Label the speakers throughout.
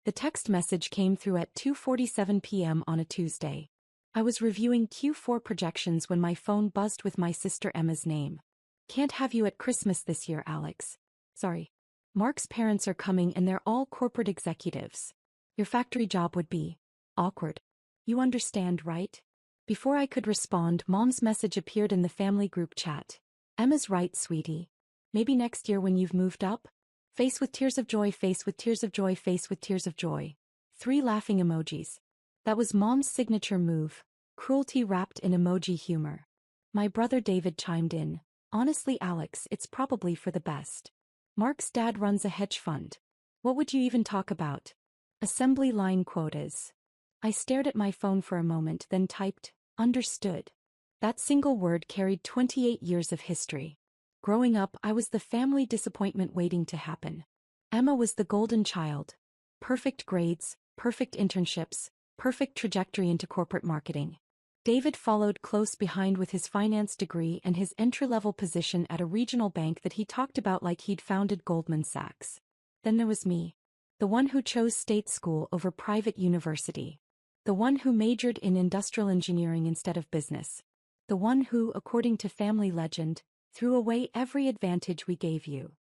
Speaker 1: The text message came through at 2:47 p.m. on a Tuesday. I was reviewing Q4 projections when my phone buzzed with my sister Emma's name. "Can't have you at Christmas this year, Alex. Sorry. Mark's parents are coming and they're all corporate executives. Your factory job would be awkward. You understand, right?" Before I could respond, Mom's message appeared in the family group chat. "Emma's right, sweetie. Maybe next year when you've moved up? Face with tears of joy, face with tears of joy, face with tears of joy." 3 laughing emojis. That was Mom's signature move, cruelty wrapped in emoji humor. My brother David chimed in. "Honestly, Alex, it's probably for the best. Mark's dad runs a hedge fund. What would you even talk about? Assembly line quotas." I stared at my phone for a moment, then typed, "Understood." That single word carried 28 years of history. Growing up, I was the family disappointment waiting to happen. Emma was the golden child. Perfect grades, perfect internships, perfect trajectory into corporate marketing. David followed close behind with his finance degree and his entry-level position at a regional bank that he talked about like he'd founded Goldman Sachs. Then there was me. The one who chose state school over private university. The one who majored in industrial engineering instead of business. The one who, according to family legend, threw away every advantage we gave you.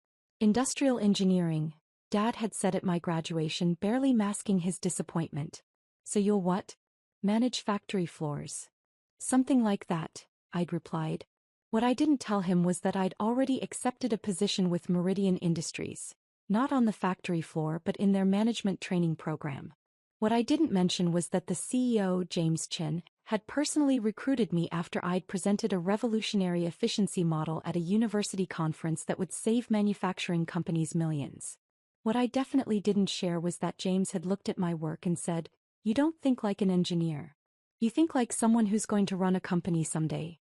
Speaker 1: "Industrial engineering," Dad had said at my graduation, barely masking his disappointment. "So you'll what? Manage factory floors." "Something like that," I'd replied. What I didn't tell him was that I'd already accepted a position with Meridian Industries, not on the factory floor but in their management training program. What I didn't mention was that the CEO, James Chin, had personally recruited me after I'd presented a revolutionary efficiency model at a university conference that would save manufacturing companies millions. What I definitely didn't share was that James had looked at my work and said, "You don't think like an engineer. You think like someone who's going to run a company someday."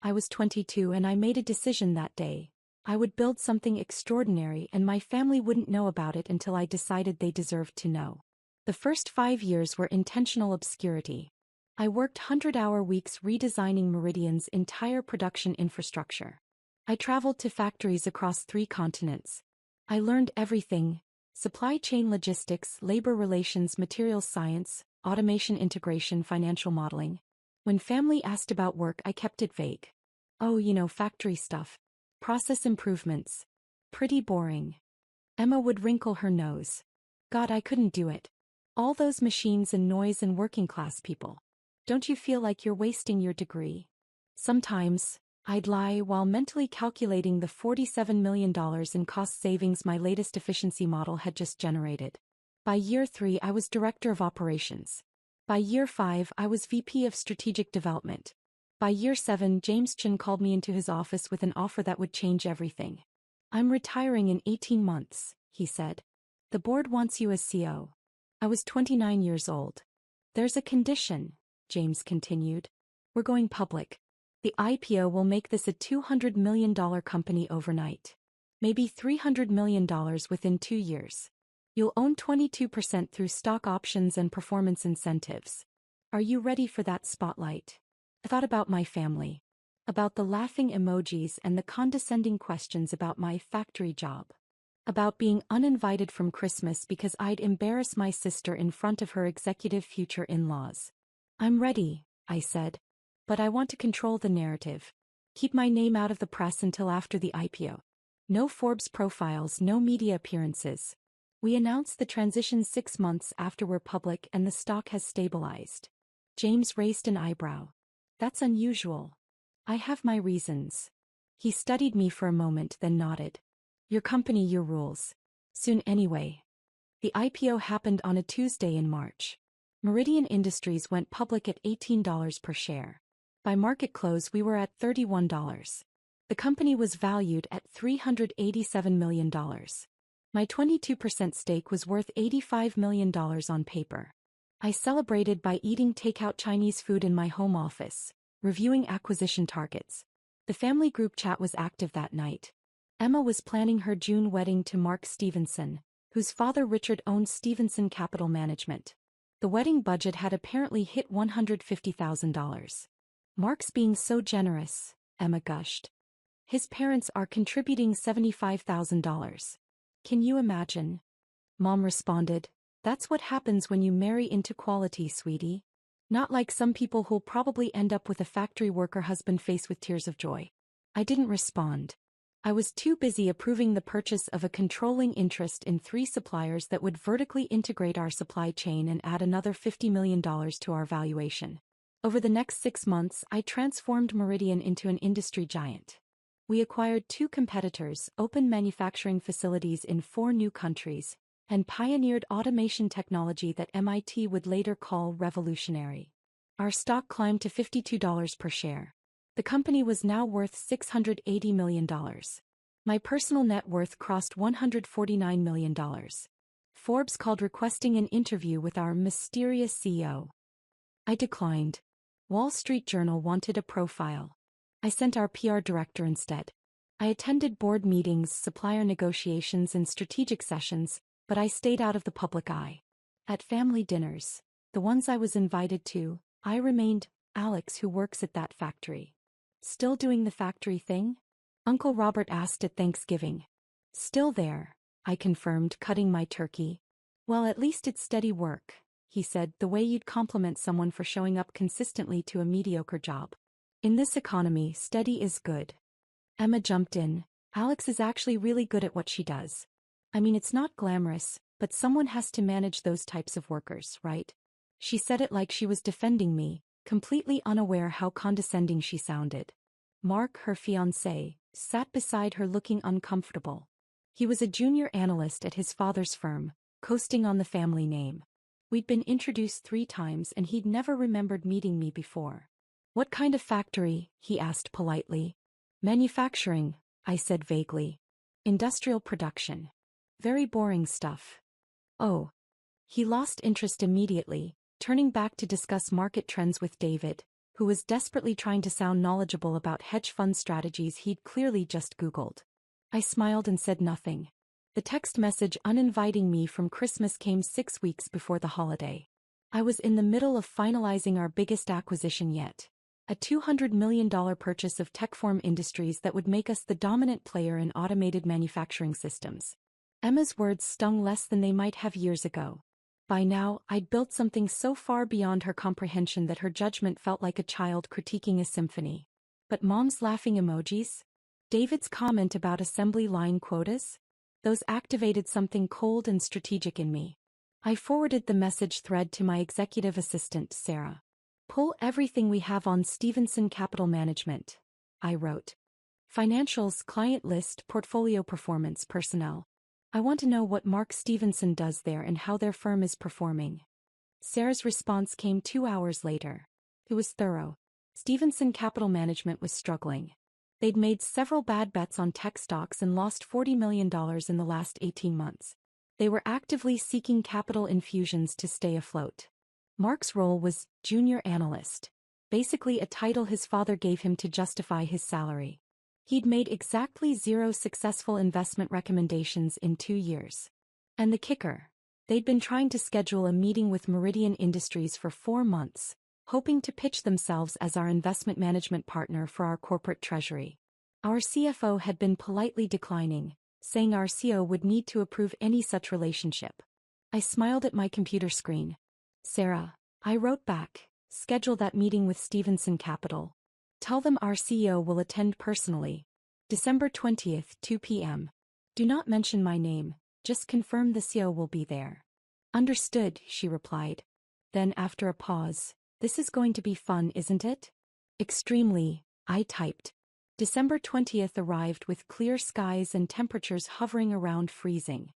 Speaker 1: I was 22 and I made a decision that day. I would build something extraordinary and my family wouldn't know about it until I decided they deserved to know. The first 5 years were intentional obscurity. I worked 100-hour weeks redesigning Meridian's entire production infrastructure. I traveled to factories across 3 continents. I learned everything: supply chain logistics, labor relations, materials science, automation integration, financial modeling. When family asked about work, I kept it vague. "Oh, factory stuff. Process improvements. Pretty boring." Emma would wrinkle her nose. "God, I couldn't do it. All those machines and noise and working class people. Don't you feel like you're wasting your degree?" Sometimes, I'd lie while mentally calculating the $47 million in cost savings my latest efficiency model had just generated. By year 3, I was Director of Operations. By year 5, I was VP of Strategic Development. By year 7, James Chin called me into his office with an offer that would change everything. "I'm retiring in 18 months, he said. "The board wants you as CO. I was 29 years old. "There's a condition," James continued. "We're going public. The IPO will make this a $200 million company overnight. Maybe $300 million within 2 years. You'll own 22% through stock options and performance incentives. Are you ready for that spotlight?" I thought about my family. About the laughing emojis and the condescending questions about my factory job. About being uninvited from Christmas because I'd embarrass my sister in front of her executive future in-laws. "I'm ready," I said. "But I want to control the narrative. Keep my name out of the press until after the IPO. No Forbes profiles, no media appearances. We announced the transition 6 months after we're public and the stock has stabilized." James raised an eyebrow. "That's unusual." "I have my reasons." He studied me for a moment, then nodded. "Your company, your rules. Soon anyway." The IPO happened on a Tuesday in March. Meridian Industries went public at $18 per share. By market close, we were at $31. The company was valued at $387 million. My 22% stake was worth $85 million on paper. I celebrated by eating takeout Chinese food in my home office, reviewing acquisition targets. The family group chat was active that night. Emma was planning her June wedding to Mark Stevenson, whose father Richard owned Stevenson Capital Management. The wedding budget had apparently hit $150,000. "Mark's being so generous," Emma gushed. "His parents are contributing $75,000. Can you imagine?" Mom responded, That's what happens when you marry into quality, sweetie. Not like some people who'll probably end up with a factory worker husband faced with tears of joy. I didn't respond. I was too busy approving the purchase of a controlling interest in 3 suppliers that would vertically integrate our supply chain and add another $50 million to our valuation. Over the next 6 months, I transformed Meridian into an industry giant. We acquired 2 competitors, opened manufacturing facilities in 4 new countries, and pioneered automation technology that MIT would later call revolutionary. Our stock climbed to $52 per share. The company was now worth $680 million. My personal net worth crossed $149 million. Forbes called requesting an interview with our mysterious CEO. I declined. Wall Street Journal wanted a profile. I sent our PR director instead. I attended board meetings, supplier negotiations, and strategic sessions, but I stayed out of the public eye. At family dinners, the ones I was invited to, I remained Alex, who works at that factory. Still doing the factory thing? Uncle Robert asked at Thanksgiving. Still there, I confirmed, cutting my turkey. Well, at least it's steady work, he said, the way you'd compliment someone for showing up consistently to a mediocre job. In this economy, steady is good. Emma jumped in. Alex is actually really good at what she does. I mean, it's not glamorous, but someone has to manage those types of workers, right? She said it like she was defending me, completely unaware how condescending she sounded. Mark, her fiancé, sat beside her looking uncomfortable. He was a junior analyst at his father's firm, coasting on the family name. We'd been introduced 3 times and he'd never remembered meeting me before. What kind of factory? He asked politely. Manufacturing, I said vaguely. Industrial production. Very boring stuff. Oh. He lost interest immediately, turning back to discuss market trends with David, who was desperately trying to sound knowledgeable about hedge fund strategies he'd clearly just Googled. I smiled and said nothing. The text message uninviting me from Christmas came 6 weeks before the holiday. I was in the middle of finalizing our biggest acquisition yet. A $200 million purchase of Techform Industries that would make us the dominant player in automated manufacturing systems. Emma's words stung less than they might have years ago. By now, I'd built something so far beyond her comprehension that her judgment felt like a child critiquing a symphony. But Mom's laughing emojis? David's comment about assembly line quotas? Those activated something cold and strategic in me. I forwarded the message thread to my executive assistant, Sarah. Pull everything we have on Stevenson Capital Management, I wrote. Financials, client list, portfolio performance, personnel. I want to know what Mark Stevenson does there and how their firm is performing. Sarah's response came 2 hours later. It was thorough. Stevenson Capital Management was struggling. They'd made several bad bets on tech stocks and lost $40 million in the last 18 months. They were actively seeking capital infusions to stay afloat. Mark's role was junior analyst, basically a title his father gave him to justify his salary. He'd made exactly 0 successful investment recommendations in 2 years. And the kicker? They'd been trying to schedule a meeting with Meridian Industries for 4 months, hoping to pitch themselves as our investment management partner for our corporate treasury. Our CFO had been politely declining, saying our CEO would need to approve any such relationship. I smiled at my computer screen. Sarah, I wrote back, schedule that meeting with Stevenson Capital. Tell them our CEO will attend personally. December 20th, 2 p.m. Do not mention my name, just confirm the CEO will be there. Understood, she replied. Then after a pause, this is going to be fun, isn't it? Extremely, I typed. December 20th arrived with clear skies and temperatures hovering around freezing.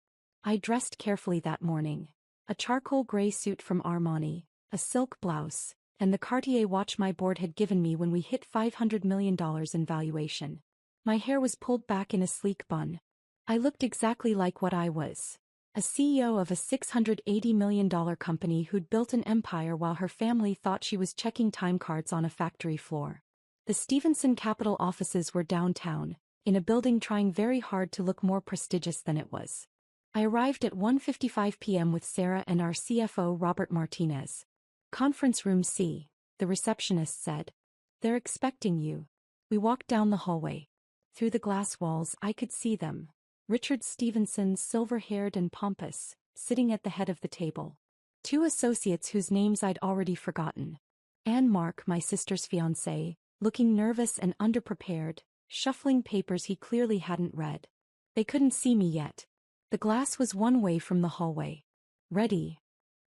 Speaker 1: I dressed carefully that morning. A charcoal gray suit from Armani, a silk blouse, and the Cartier watch my board had given me when we hit $500 million in valuation. My hair was pulled back in a sleek bun. I looked exactly like what I was. A CEO of a $680 million company who'd built an empire while her family thought she was checking time cards on a factory floor. The Stevenson Capital offices were downtown, in a building trying very hard to look more prestigious than it was. I arrived at 1:55 p.m. with Sarah and our CFO Robert Martinez. Conference room C, the receptionist said. They're expecting you. We walked down the hallway. Through the glass walls I could see them. Richard Stevenson, silver-haired and pompous, sitting at the head of the table. Two associates whose names I'd already forgotten. And Mark, my sister's fiancé, looking nervous and underprepared, shuffling papers he clearly hadn't read. They couldn't see me yet. The glass was one way from the hallway. "Ready?"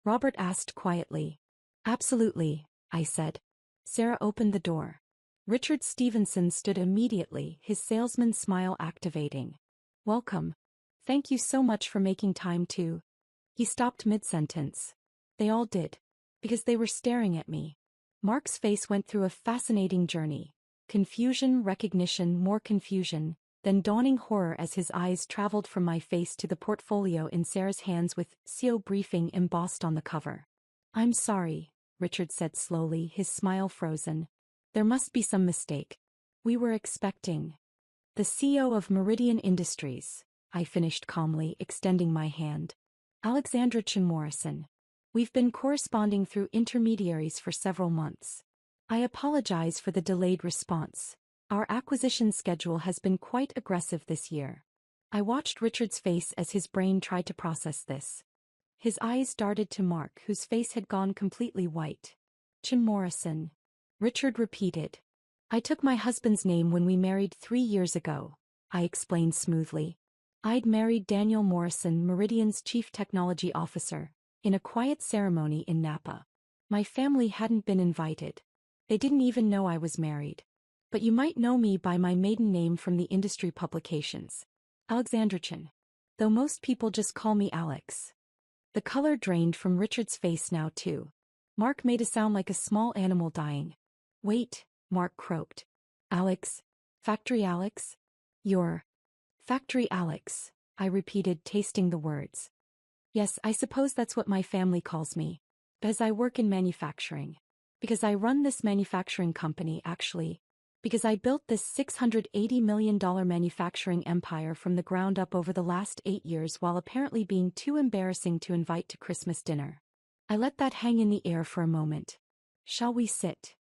Speaker 1: Robert asked quietly. "Absolutely," I said. Sarah opened the door. Richard Stevenson stood immediately, his salesman smile activating. "Welcome. Thank you so much for making time to..." He stopped mid-sentence. They all did. Because they were staring at me. Mark's face went through a fascinating journey. Confusion, recognition, more confusion, then dawning horror as his eyes traveled from my face to the portfolio in Sarah's hands with "CO briefing" embossed on the cover. "I'm sorry," Richard said slowly, his smile frozen. "There must be some mistake. We were expecting..." "The CEO of Meridian Industries," I finished calmly, extending my hand. "Alexandra Morrison. We've been corresponding through intermediaries for several months. I apologize for the delayed response. Our acquisition schedule has been quite aggressive this year." I watched Richard's face as his brain tried to process this. His eyes darted to Mark, whose face had gone completely white. "Morrison," Richard repeated. "I took my husband's name when we married 3 years ago," I explained smoothly. I'd married Daniel Morrison, Meridian's chief technology officer, in a quiet ceremony in Napa. My family hadn't been invited. They didn't even know I was married. But you might know me by my maiden name from the industry publications. Alexandra Chin. Though most people just call me Alex. The color drained from Richard's face now too. Mark made a sound like a small animal dying. "Wait," Mark croaked. "Alex? Factory Alex? You're..." "Factory Alex," I repeated, tasting the words. "Yes, I suppose that's what my family calls me. Because I work in manufacturing. Because I run this manufacturing company, actually. Because I built this $680 million manufacturing empire from the ground up over the last 8 years while apparently being too embarrassing to invite to Christmas dinner." I let that hang in the air for a moment. "Shall we sit?"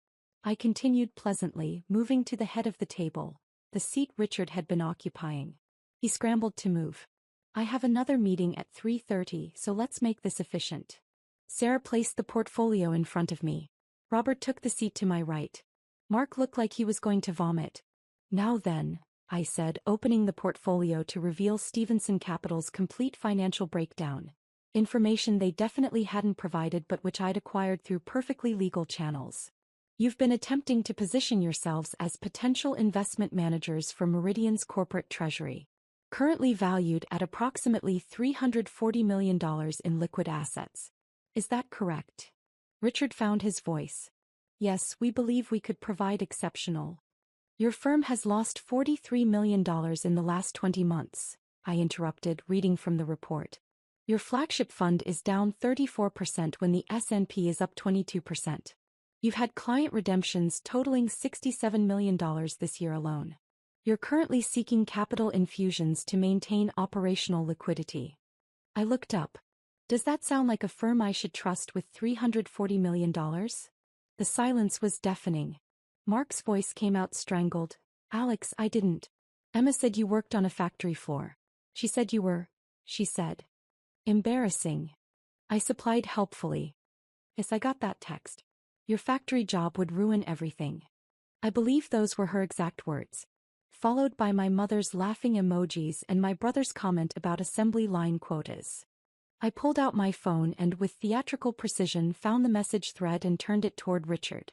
Speaker 1: I continued pleasantly, moving to the head of the table, the seat Richard had been occupying. He scrambled to move. "I have another meeting at 3:30, so let's make this efficient." Sarah placed the portfolio in front of me. Robert took the seat to my right. Mark looked like he was going to vomit. "Now then," I said, opening the portfolio to reveal Stevenson Capital's complete financial breakdown. Information they definitely hadn't provided but which I'd acquired through perfectly legal channels. "You've been attempting to position yourselves as potential investment managers for Meridian's corporate treasury. Currently valued at approximately $340 million in liquid assets. Is that correct?" Richard found his voice. "Yes, we believe we could provide exceptional..." "Your firm has lost $43 million in the last 20 months, I interrupted, reading from the report. "Your flagship fund is down 34% when the S&P is up 22%. You've had client redemptions totaling $67 million this year alone. You're currently seeking capital infusions to maintain operational liquidity." I looked up. Does that sound like a firm I should trust with $340 million? The silence was deafening. Mark's voice came out strangled. "Alex, I didn't. Emma said you worked on a factory floor. She said you were..." she said. "Embarrassing." I supplied helpfully. "Yes, I got that text. Your factory job would ruin everything." I believe those were her exact words. Followed by my mother's laughing emojis and my brother's comment about assembly line quotas. I pulled out my phone and with theatrical precision found the message thread and turned it toward Richard.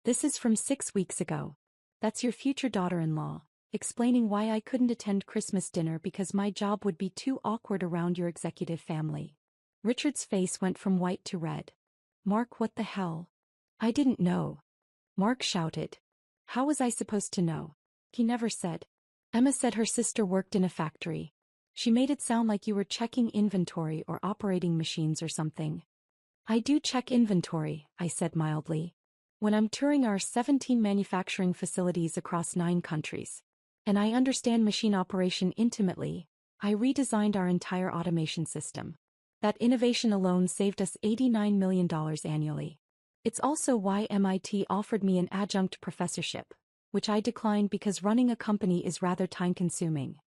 Speaker 1: "This is from 6 weeks ago. That's your future daughter-in-law, explaining why I couldn't attend Christmas dinner because my job would be too awkward around your executive family." Richard's face went from white to red. "Mark, what the hell?" "I didn't know." Mark shouted. "How was I supposed to know? He never said. Emma said her sister worked in a factory. She made it sound like you were checking inventory or operating machines or something." "I do check inventory," I said mildly. "When I'm touring our 17 manufacturing facilities across 9 countries. And I understand machine operation intimately. I redesigned our entire automation system. That innovation alone saved us $89 million annually. It's also why MIT offered me an adjunct professorship, which I declined because running a company is rather time-consuming."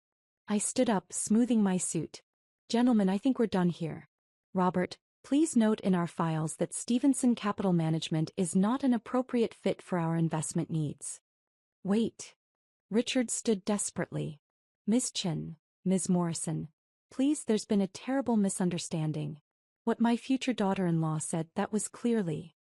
Speaker 1: I stood up, smoothing my suit. "Gentlemen, I think we're done here. Robert, please note in our files that Stevenson Capital Management is not an appropriate fit for our investment needs. Wait. Richard stood desperately. Miss Chin, Ms. Morrison, please, there's been a terrible misunderstanding. What my future daughter-in-law said, that was clearly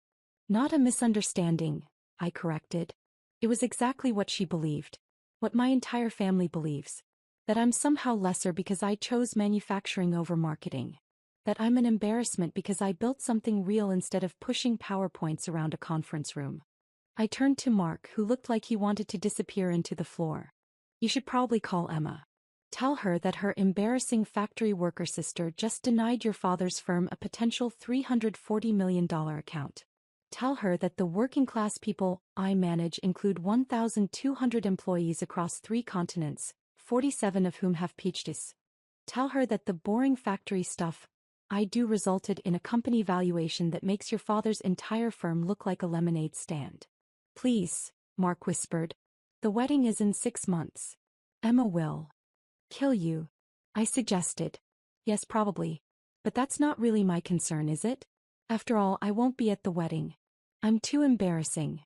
Speaker 1: not a misunderstanding, I corrected. It was exactly what she believed. What my entire family believes. That I'm somehow lesser because I chose manufacturing over marketing. That I'm an embarrassment because I built something real instead of pushing PowerPoints around a conference room. I turned to Mark, who looked like he wanted to disappear into the floor. You should probably call Emma. Tell her that her embarrassing factory worker sister just denied your father's firm a potential $340 million account. Tell her that the working-class people I manage include 1,200 employees across 3 continents, 47 of whom have PhDs. Tell her that the boring factory stuff I do resulted in a company valuation that makes your father's entire firm look like a lemonade stand. Please, Mark whispered. The wedding is in 6 months. Emma will kill you, I suggested. Yes, probably. But that's not really my concern, is it? After all, I won't be at the wedding. I'm too embarrassing.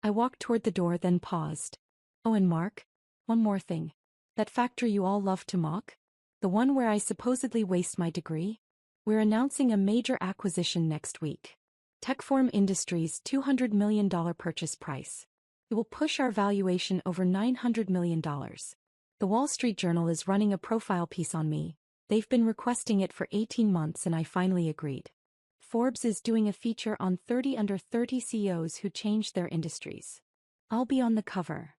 Speaker 1: I walked toward the door, then paused. Oh, and Mark, one more thing. That factory you all love to mock? The one where I supposedly waste my degree? We're announcing a major acquisition next week. Techform Industries' $200 million purchase price. It will push our valuation over $900 million. The Wall Street Journal is running a profile piece on me. They've been requesting it for 18 months and I finally agreed. Forbes is doing a feature on 30 under 30 CEOs who changed their industries. I'll be on the cover.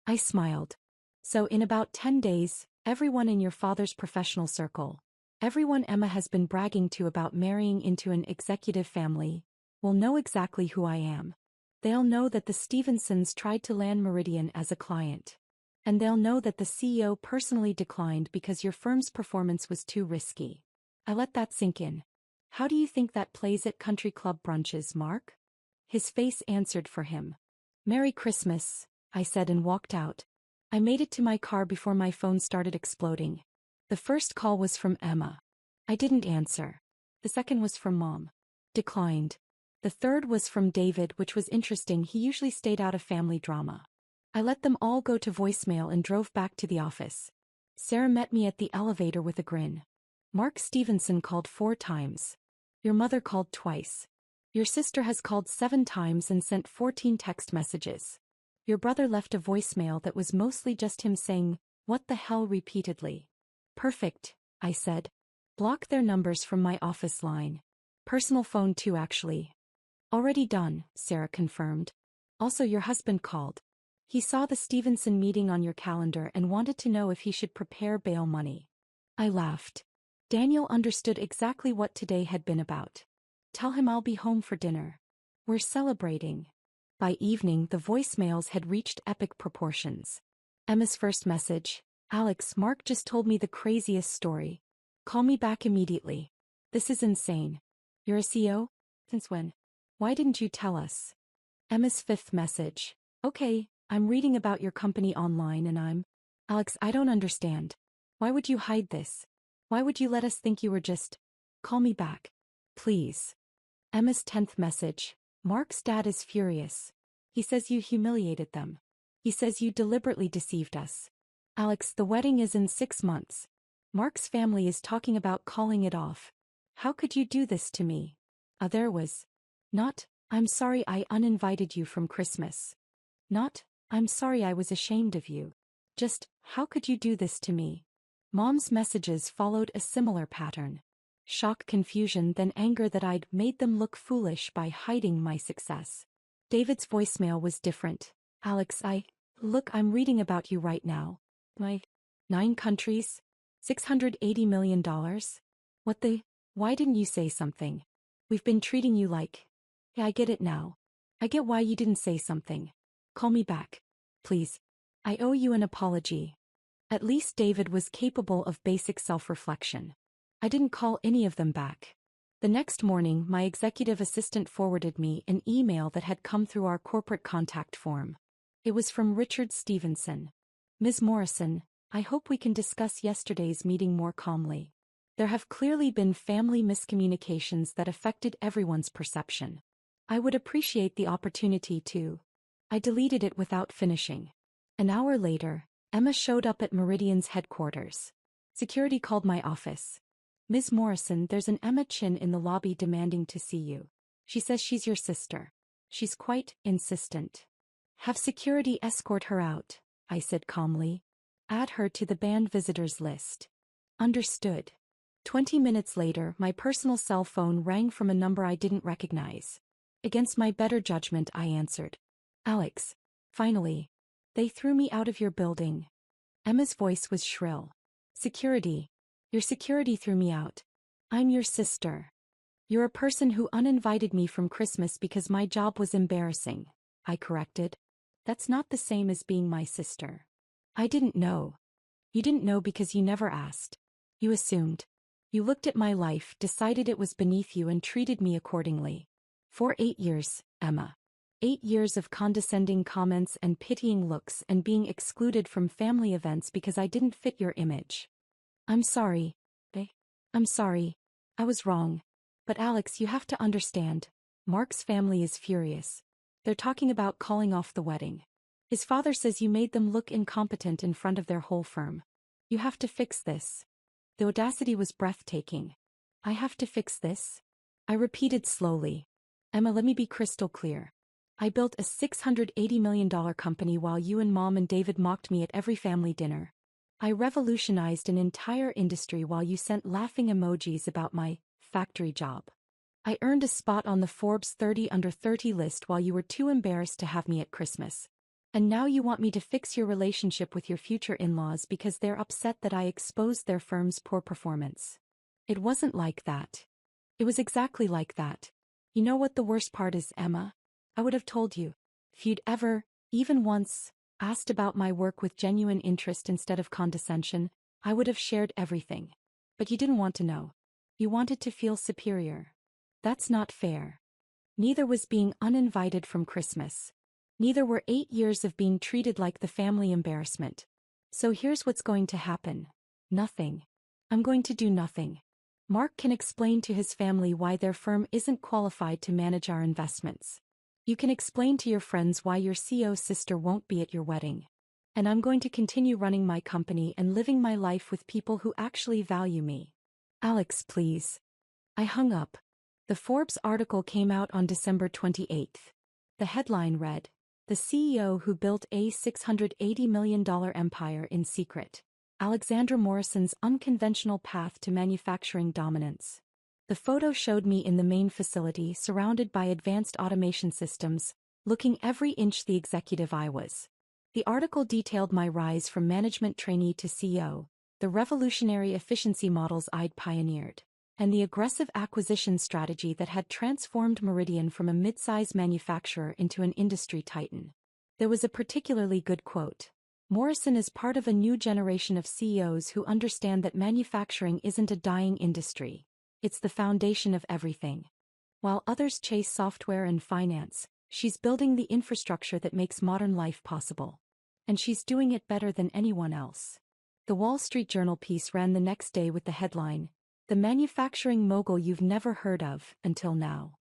Speaker 1: I smiled. So in about 10 days, everyone in your father's professional circle, everyone Emma has been bragging to about marrying into an executive family, will know exactly who I am. They'll know that the Stevensons tried to land Meridian as a client. And they'll know that the CEO personally declined because your firm's performance was too risky. I let that sink in. How do you think that plays at country club brunches, Mark? His face answered for him. Merry Christmas, I said and walked out. I made it to my car before my phone started exploding. The first call was from Emma. I didn't answer. The second was from Mom. Declined. The third was from David, which was interesting. He usually stayed out of family drama. I let them all go to voicemail and drove back to the office. Sarah met me at the elevator with a grin. Mark Stevenson called 4 times. Your mother called twice. Your sister has called 7 times and sent 14 text messages. Your brother left a voicemail that was mostly just him saying, "What the hell?" repeatedly. Perfect, I said. Block their numbers from my office line. Personal phone too, actually. Already done, Sarah confirmed. Also, your husband called. He saw the Stevenson meeting on your calendar and wanted to know if he should prepare bail money. I laughed. Daniel understood exactly what today had been about. Tell him I'll be home for dinner. We're celebrating. By evening, the voicemails had reached epic proportions. Emma's first message. Alex, Mark just told me the craziest story. Call me back immediately. This is insane. You're a CEO? Since when? Why didn't you tell us? Emma's 5th message. Okay, I'm reading about your company online and I'm... Alex, I don't understand. Why would you hide this? Why would you let us think you were just... Call me back. Please. Emma's 10th message. Mark's dad is furious. He says you humiliated them. He says you deliberately deceived us. Alex, the wedding is in 6 months. Mark's family is talking about calling it off. How could you do this to me? There was... Not, I'm sorry I uninvited you from Christmas. Not, I'm sorry I was ashamed of you. Just, how could you do this to me? Mom's messages followed a similar pattern. Shock, confusion, then anger that I'd made them look foolish by hiding my success. David's voicemail was different. Alex, look, I'm reading about you right now. 9 countries? $680 million? What the? Why didn't you say something? We've been treating you like... Yeah, I get it now. I get why you didn't say something. Call me back. Please. I owe you an apology. At least David was capable of basic self-reflection. I didn't call any of them back. The next morning, my executive assistant forwarded me an email that had come through our corporate contact form. It was from Richard Stevenson. Ms. Morrison, I hope we can discuss yesterday's meeting more calmly. There have clearly been family miscommunications that affected everyone's perception. I would appreciate the opportunity to. I deleted it without finishing. An hour later, Emma showed up at Meridian's headquarters. Security called my office. Ms. Morrison, there's an Emma Chin in the lobby demanding to see you. She says she's your sister. She's quite insistent. Have security escort her out, I said calmly. Add her to the banned visitors list. Understood. 20 minutes later, my personal cell phone rang from a number I didn't recognize. Against my better judgment, I answered. Alex. Finally. They threw me out of your building. Emma's voice was shrill. Security. Your security threw me out. I'm your sister. You're a person who uninvited me from Christmas because my job was embarrassing, I corrected. That's not the same as being my sister. I didn't know. You didn't know because you never asked. You assumed. You looked at my life, decided it was beneath you and treated me accordingly. For 8 years, Emma. 8 years of condescending comments and pitying looks and being excluded from family events because I didn't fit your image. I'm sorry. I'm sorry. I was wrong. But Alex, you have to understand. Mark's family is furious. They're talking about calling off the wedding. His father says you made them look incompetent in front of their whole firm. You have to fix this. The audacity was breathtaking. I have to fix this? I repeated slowly. Emma, let me be crystal clear. I built a $680 million company while you and Mom and David mocked me at every family dinner. I revolutionized an entire industry while you sent laughing emojis about my factory job. I earned a spot on the Forbes 30 Under 30 list while you were too embarrassed to have me at Christmas. And now you want me to fix your relationship with your future in-laws because they're upset that I exposed their firm's poor performance. It wasn't like that. It was exactly like that. You know what the worst part is, Emma? I would have told you. If you'd ever, even once, asked about my work with genuine interest instead of condescension, I would have shared everything. But you didn't want to know. You wanted to feel superior. That's not fair. Neither was being uninvited from Christmas. Neither were 8 years of being treated like the family embarrassment. So here's what's going to happen. Nothing. I'm going to do nothing. Mark can explain to his family why their firm isn't qualified to manage our investments. You can explain to your friends why your CEO's sister won't be at your wedding. And I'm going to continue running my company and living my life with people who actually value me. Alex, please. I hung up. The Forbes article came out on December 28th. The headline read, "The CEO who built a $680 million empire in secret. Alexandra Morrison's unconventional path to manufacturing dominance." The photo showed me in the main facility surrounded by advanced automation systems, looking every inch the executive I was. The article detailed my rise from management trainee to CEO, the revolutionary efficiency models I'd pioneered, and the aggressive acquisition strategy that had transformed Meridian from a mid-size manufacturer into an industry titan. There was a particularly good quote. Morrison is part of a new generation of CEOs who understand that manufacturing isn't a dying industry. It's the foundation of everything. While others chase software and finance, she's building the infrastructure that makes modern life possible. And she's doing it better than anyone else. The Wall Street Journal piece ran the next day with the headline, "The manufacturing mogul you've never heard of until now."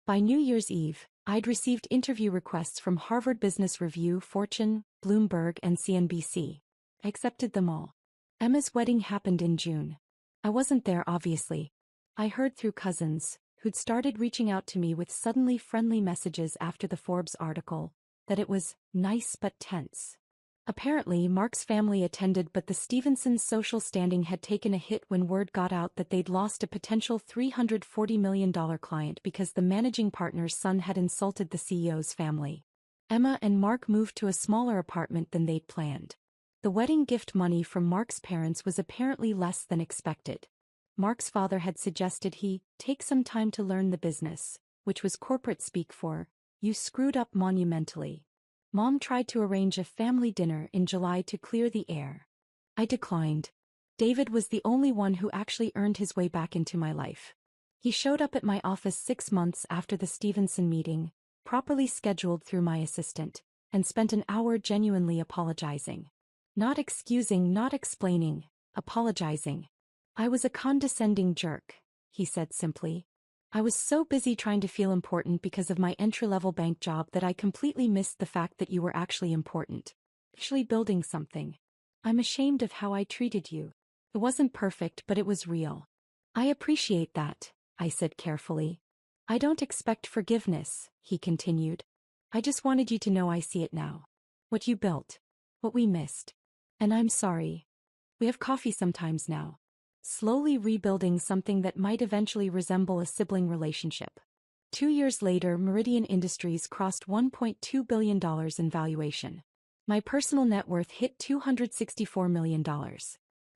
Speaker 1: By New Year's Eve, I'd received interview requests from Harvard Business Review, Fortune, Bloomberg, and CNBC. I accepted them all. Emma's wedding happened in June. I wasn't there, obviously. I heard through cousins, who'd started reaching out to me with suddenly friendly messages after the Forbes article, that it was nice but tense. Apparently, Mark's family attended, but the Stevensons' social standing had taken a hit when word got out that they'd lost a potential $340 million client because the managing partner's son had insulted the CEO's family. Emma and Mark moved to a smaller apartment than they'd planned. The wedding gift money from Mark's parents was apparently less than expected. Mark's father had suggested he take some time to learn the business, which was corporate speak for, "You screwed up monumentally." Mom tried to arrange a family dinner in July to clear the air. I declined. David was the only one who actually earned his way back into my life. He showed up at my office 6 months after the Stevenson meeting, properly scheduled through my assistant, and spent an hour genuinely apologizing. Not excusing, not explaining, apologizing. I was a condescending jerk, he said simply. I was so busy trying to feel important because of my entry-level bank job that I completely missed the fact that you were actually important. Actually building something. I'm ashamed of how I treated you. It wasn't perfect, but it was real. I appreciate that, I said carefully. I don't expect forgiveness, he continued. I just wanted you to know I see it now. What you built. What we missed. And I'm sorry. We have coffee sometimes now. Slowly rebuilding something that might eventually resemble a sibling relationship. 2 years later, Meridian Industries crossed $1.2 billion in valuation. My personal net worth hit $264 million.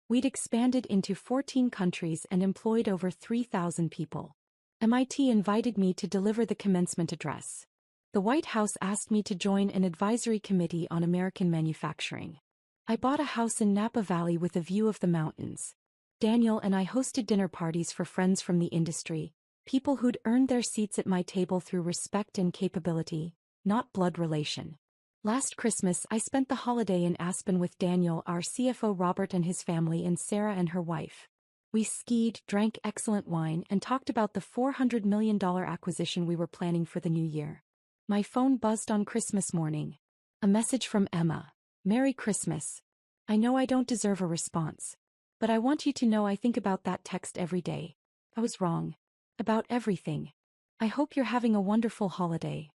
Speaker 1: We'd expanded into 14 countries and employed over 3,000 people. MIT invited me to deliver the commencement address. The White House asked me to join an advisory committee on American manufacturing. I bought a house in Napa Valley with a view of the mountains. Daniel and I hosted dinner parties for friends from the industry, people who'd earned their seats at my table through respect and capability, not blood relation. Last Christmas, I spent the holiday in Aspen with Daniel, our CFO Robert and his family, and Sarah and her wife. We skied, drank excellent wine, and talked about the $400 million acquisition we were planning for the new year. My phone buzzed on Christmas morning. A message from Emma. Merry Christmas. I know I don't deserve a response. But I want you to know I think about that text every day. I was wrong. About everything. I hope you're having a wonderful holiday.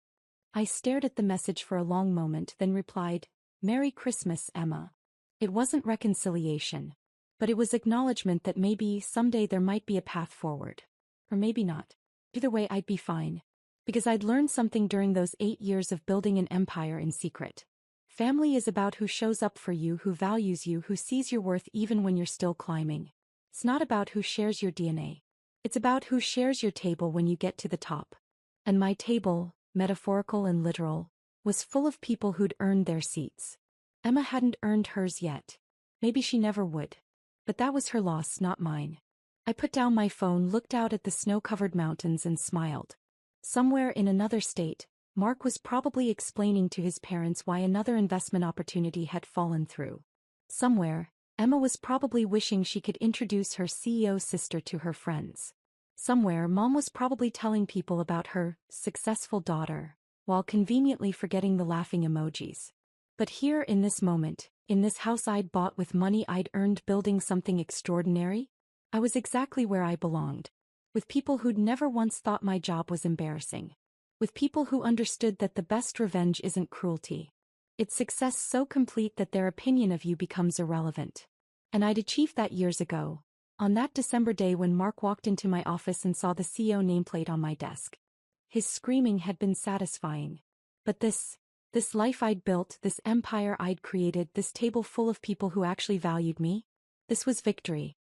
Speaker 1: I stared at the message for a long moment, then replied, Merry Christmas, Emma. It wasn't reconciliation. But it was acknowledgement that maybe someday there might be a path forward. Or maybe not. Either way, I'd be fine. Because I'd learned something during those 8 years of building an empire in secret. Family is about who shows up for you, who values you, who sees your worth even when you're still climbing. It's not about who shares your DNA. It's about who shares your table when you get to the top. And my table, metaphorical and literal, was full of people who'd earned their seats. Emma hadn't earned hers yet. Maybe she never would. But that was her loss, not mine. I put down my phone, looked out at the snow-covered mountains and smiled. Somewhere in another state, Mark was probably explaining to his parents why another investment opportunity had fallen through. Somewhere, Emma was probably wishing she could introduce her CEO sister to her friends. Somewhere, Mom was probably telling people about her successful daughter, while conveniently forgetting the laughing emojis. But here in this moment, in this house I'd bought with money I'd earned building something extraordinary, I was exactly where I belonged. With people who'd never once thought my job was embarrassing. With people who understood that the best revenge isn't cruelty. It's success so complete that their opinion of you becomes irrelevant. And I'd achieved that years ago, on that December day when Mark walked into my office and saw the CEO nameplate on my desk. His screaming had been satisfying. But this life I'd built, this empire I'd created, this table full of people who actually valued me, this was victory.